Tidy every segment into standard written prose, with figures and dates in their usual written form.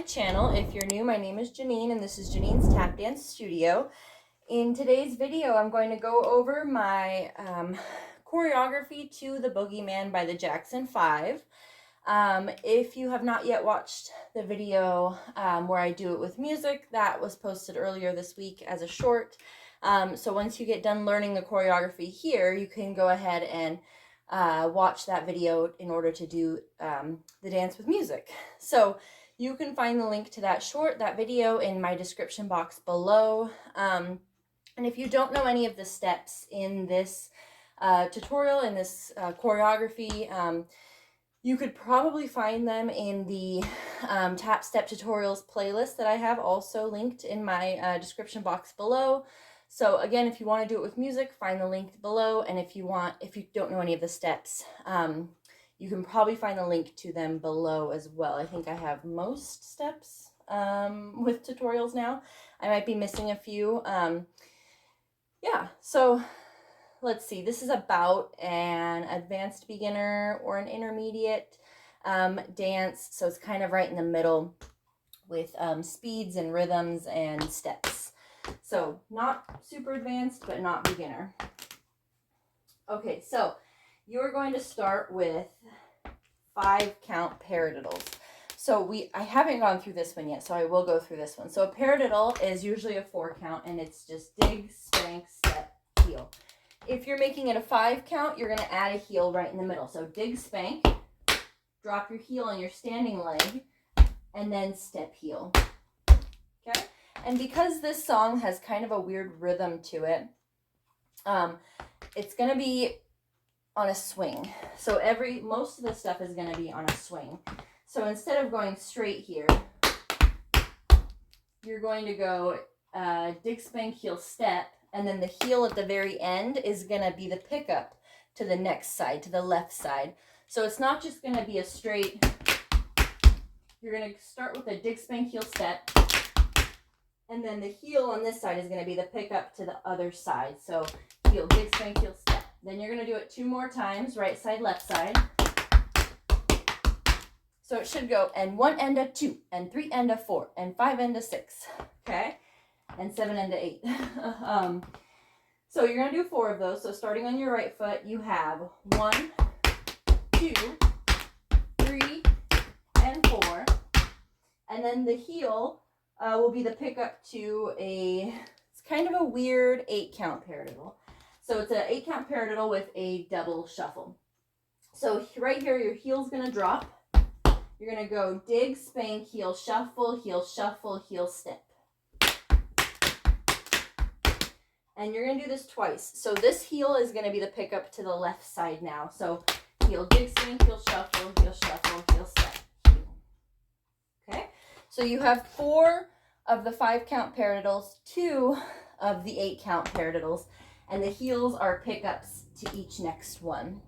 my channel. If you're new, my name is Janine and this is Janine's Tap Dance Studio. In today's video, I'm going to go over my choreography to the Boogie Man by the Jackson 5. If you have not yet watched the video where I do it with music, that was posted earlier this week as a short. So once you get done learning the choreography here, you can go ahead and watch that video in order to do the dance with music. So you can find the link to that video in my description box below. And if you don't know any of the steps in this tutorial, in this choreography, you could probably find them in the Tap Step Tutorials playlist that I have also linked in my description box below. So again, if you want to do it with music, find the link below. And if you don't know any of the steps, you can probably find the link to them below as well. I think I have most steps with tutorials now. I might be missing a few. Yeah, so let's see. This is about an advanced beginner or an intermediate dance. So it's kind of right in the middle with speeds and rhythms and steps. So not super advanced, but not beginner. Okay, so you're going to start with 5-count paradiddles. So I haven't gone through this one yet, so I will go through this one. So a paradiddle is usually a 4-count, and it's just dig, spank, step, heel. If you're making it a 5-count, you're going to add a heel right in the middle. So dig, spank, drop your heel on your standing leg, and then step, heel. Okay? And because this song has kind of a weird rhythm to it, it's going to be on a swing. So most of the stuff is going to be on a swing. So instead of going straight here, you're going to go dig, spank, heel, step, and then the heel at the very end is going to be the pickup to the next side, to the left side. So it's not just going to be a straight, you're going to start with a dig, spank, heel, step, and then the heel on this side is going to be the pickup to the other side. So heel, dig, spank, heel, step. Then you're going to do it 2 more times, right side, left side. So it should go, and 1 and a 2, and 3 and a 4, and 5 and a 6, okay? And 7 and a 8. So you're going to do 4 of those. So starting on your right foot, you have 1, 2, 3, and 4. And then the heel will be the pickup to it's kind of a weird 8-count paradiddle. So it's an 8-count paradiddle with a double shuffle. So right here, your heel's going to drop. You're going to go dig, spank, heel, shuffle, heel, step. And you're going to do this twice. So this heel is going to be the pickup to the left side now. So heel, dig, spank, heel, shuffle, heel, step, heel. Okay? So you have 4 of the 5-count paradiddles, 2 of the 8-count paradiddles, and the heels are pickups to each next one.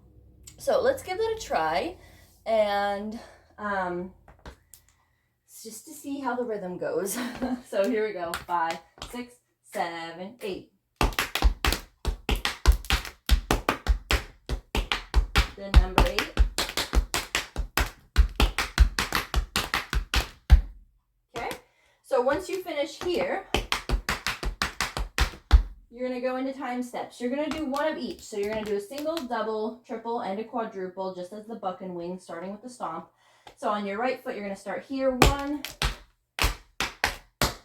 So let's give that a try, and just to see how the rhythm goes. So here we go. 5, 6, 7, 8. Then number 8. So once you finish here, you're going to go into time steps. You're going to do 1 of each. So you're going to do a single, double, triple, and a quadruple, just as the buck and wing, starting with the stomp. So on your right foot, you're going to start here. 1,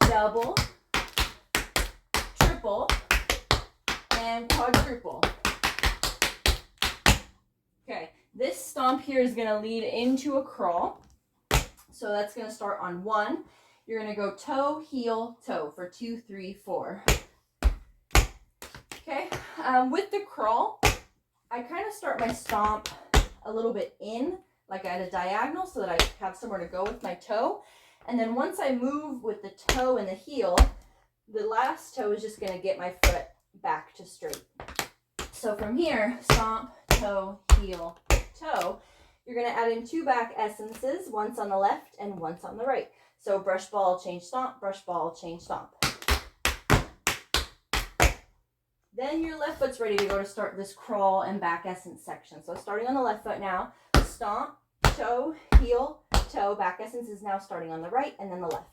double, triple, and quadruple. Okay, this stomp here is going to lead into a crawl. So that's going to start on 1. You're going to go toe, heel, toe for 2, 3, 4. Okay, with the crawl, I kind of start my stomp a little bit in, like at a diagonal, so that I have somewhere to go with my toe. And then once I move with the toe and the heel, the last toe is just going to get my foot back to straight. So from here, stomp, toe, heel, toe. You're going to add in 2 back essences, once on the left and once on the right. So brush ball, change stomp, brush ball, change stomp. Then your left foot's ready to go to start this crawl and back essence section. So starting on the left foot now, stomp, toe, heel, toe. Back essence is now starting on the right and then the left.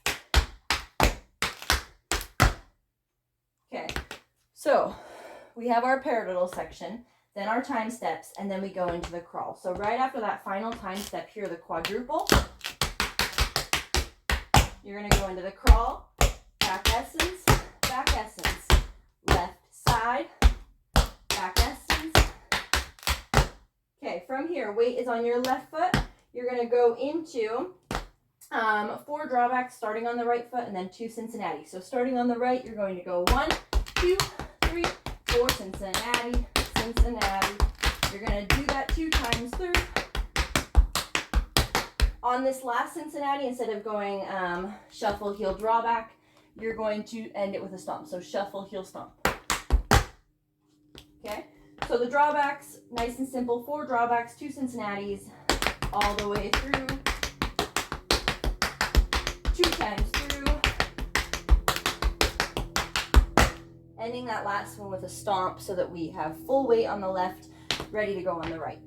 Okay, so we have our paradiddle section, then our time steps, and then we go into the crawl. So right after that final time step here, the quadruple, you're going to go into the crawl, back essence, left side, back essence. Okay, from here, weight is on your left foot. You're going to go into 4 drawbacks starting on the right foot and then 2 Cincinnati. So starting on the right, you're going to go 1, 2, 3, 4 Cincinnati, Cincinnati. You're going to do that 2 times through. On this last Cincinnati, instead of going shuffle, heel, drawback, you're going to end it with a stomp. So shuffle, heel, stomp. Okay, so the drawbacks, nice and simple, 4 drawbacks, 2 Cincinnatis, all the way through, 2 times through, ending that last one with a stomp so that we have full weight on the left, ready to go on the right.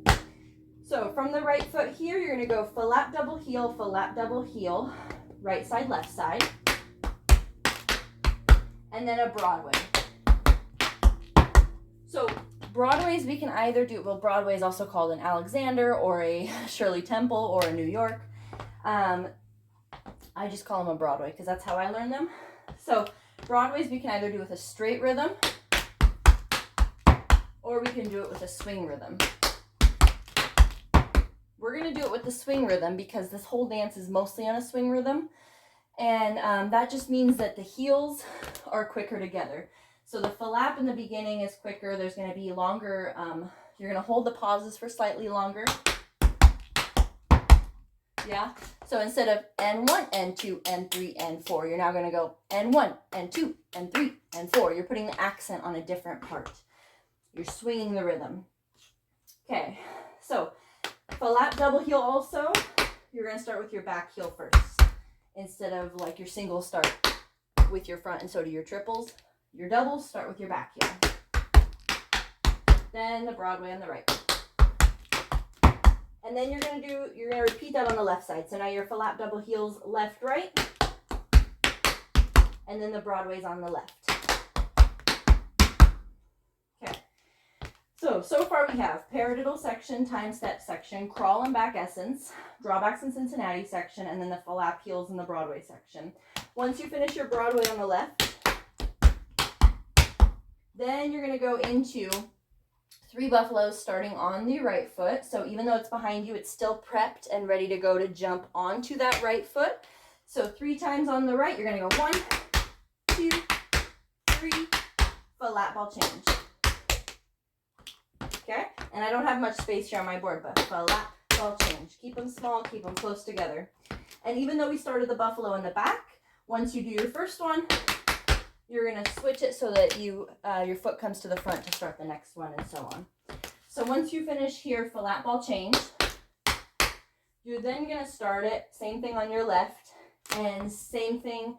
So from the right foot here, you're going to go flap double heel, right side, left side, and then a Broadway. So Broadways we can either do, well, Broadway is also called an Alexander or a Shirley Temple or a New York. I just call them a Broadway because that's how I learned them. So Broadways we can either do with a straight rhythm or we can do it with a swing rhythm. We're going to do it with the swing rhythm because this whole dance is mostly on a swing rhythm. And that just means that the heels are quicker together. So the flap in the beginning is quicker. There's going to be longer, you're going to hold the pauses for slightly longer. Yeah? So instead of N1, N2, N3, N4, you're now going to go N1, N2, N3, N4. You're putting the accent on a different part. You're swinging the rhythm. Okay, so flap double heel also, you're going to start with your back heel first. Instead of like your singles start with your front and so do your triples. Your doubles start with your back heel. Then the Broadway on the right. And then you're going to repeat that on the left side. So now your flap double heels left, right. And then the Broadway's on the left. Okay. So far we have paradiddle section, time step section, crawl and back essence, drawbacks and Cincinnati section, and then the flap heels in the Broadway section. Once you finish your Broadway on the left, then you're going to go into 3 buffaloes starting on the right foot. So even though it's behind you, it's still prepped and ready to go to jump onto that right foot. So 3 times on the right, you're going to go 1, 2, 3, flap ball change. Okay, and I don't have much space here on my board, but flap ball change. Keep them small, keep them close together. And even though we started the buffalo in the back, once you do your first one, you're going to switch it so that your foot comes to the front to start the next one and so on. So once you finish here, flap ball change, you're then going to start it, same thing on your left, and same thing,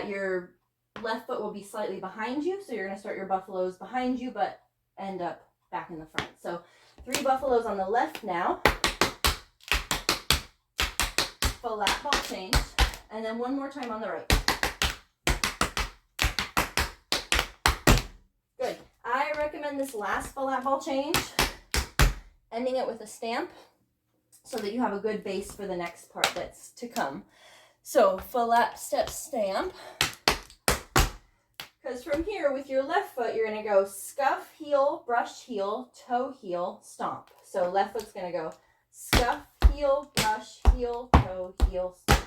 your left foot will be slightly behind you, so you're going to start your buffaloes behind you, but end up back in the front. So 3 buffaloes on the left now, flap ball change, and then one more time on the right. Good. I recommend this last flap ball change, ending it with a stamp so that you have a good base for the next part that's to come. So flap, step, stamp. Because from here, with your left foot, you're going to go scuff, heel, brush, heel, toe, heel, stomp. So left foot's going to go scuff, heel, brush, heel, toe, heel, stomp.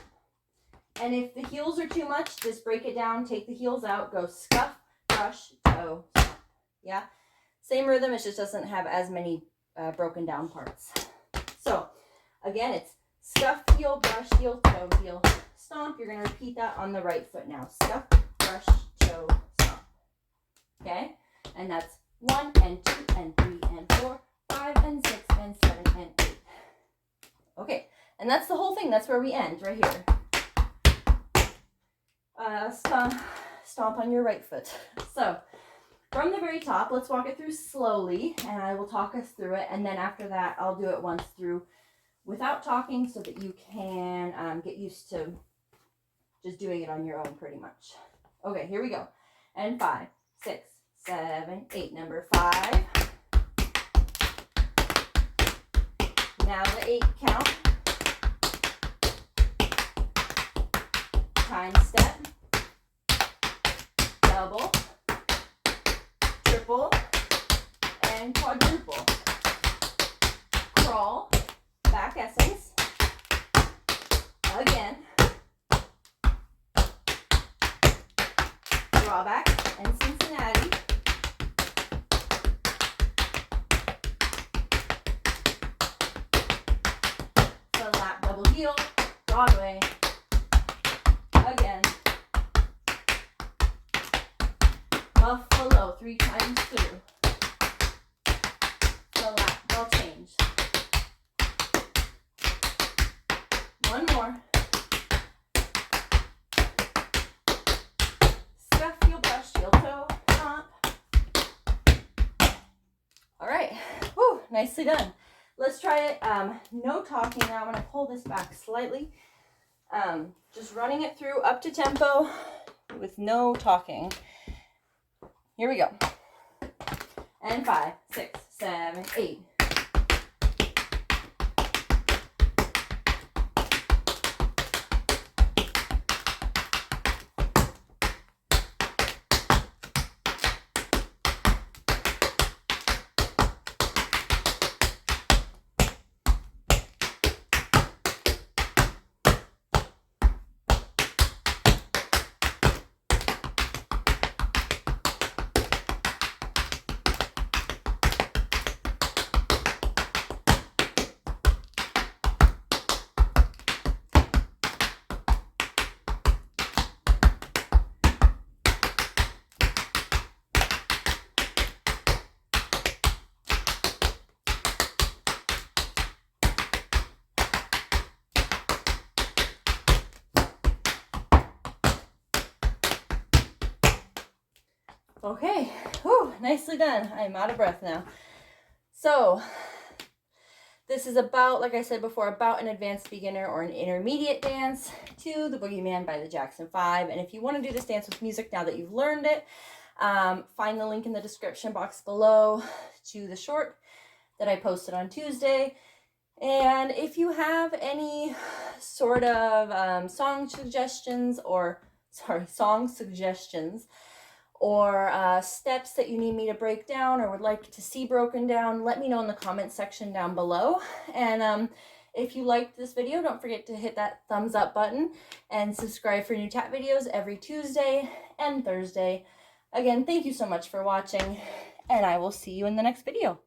And if the heels are too much, just break it down, take the heels out, go scuff, brush, toe, stomp. Yeah? Same rhythm, it just doesn't have as many broken down parts. So, again, it's scuff, heel, brush, heel, toe, heel, stomp. You're going to repeat that on the right foot now. Scuff, brush, toe, stomp. Okay? And that's 1 and 2 and 3 and 4, 5 and 6 and 7 and 8. Okay, and that's the whole thing. That's where we end, right here. Stomp on your right foot. So, from the very top, let's walk it through slowly, and I will talk us through it, and then after that, I'll do it once through without talking so that you can get used to just doing it on your own pretty much. Okay, here we go. And 5, 6, 7, 8. Number 5. Now the 8 count. Time step. Double. Triple. And quadruple. Crawl. Back essence. Again. Drawback and Cincinnati. The lap double heel, Broadway. Again. Buffalo 3 times through. The lap ball change. One more. Scuff heel brush, heel toe, stomp. All right. Whew, nicely done. Let's try it. No talking now. I'm going to pull this back slightly. Just running it through up to tempo with no talking. Here we go. And 5, 6, 7, 8. Okay, whew, nicely done. I'm out of breath now. So this is about, like I said before, about an advanced beginner or an intermediate dance to the Boogie Man by the Jackson 5. And if you want to do this dance with music now that you've learned it, find the link in the description box below to the short that I posted on Tuesday. And if you have any sort of song suggestions or steps that you need me to break down or would like to see broken down, let me know in the comment section down below. And if you liked this video, don't forget to hit that thumbs up button and subscribe for new tap videos every Tuesday and Thursday. Again, thank you so much for watching, and I will see you in the next video.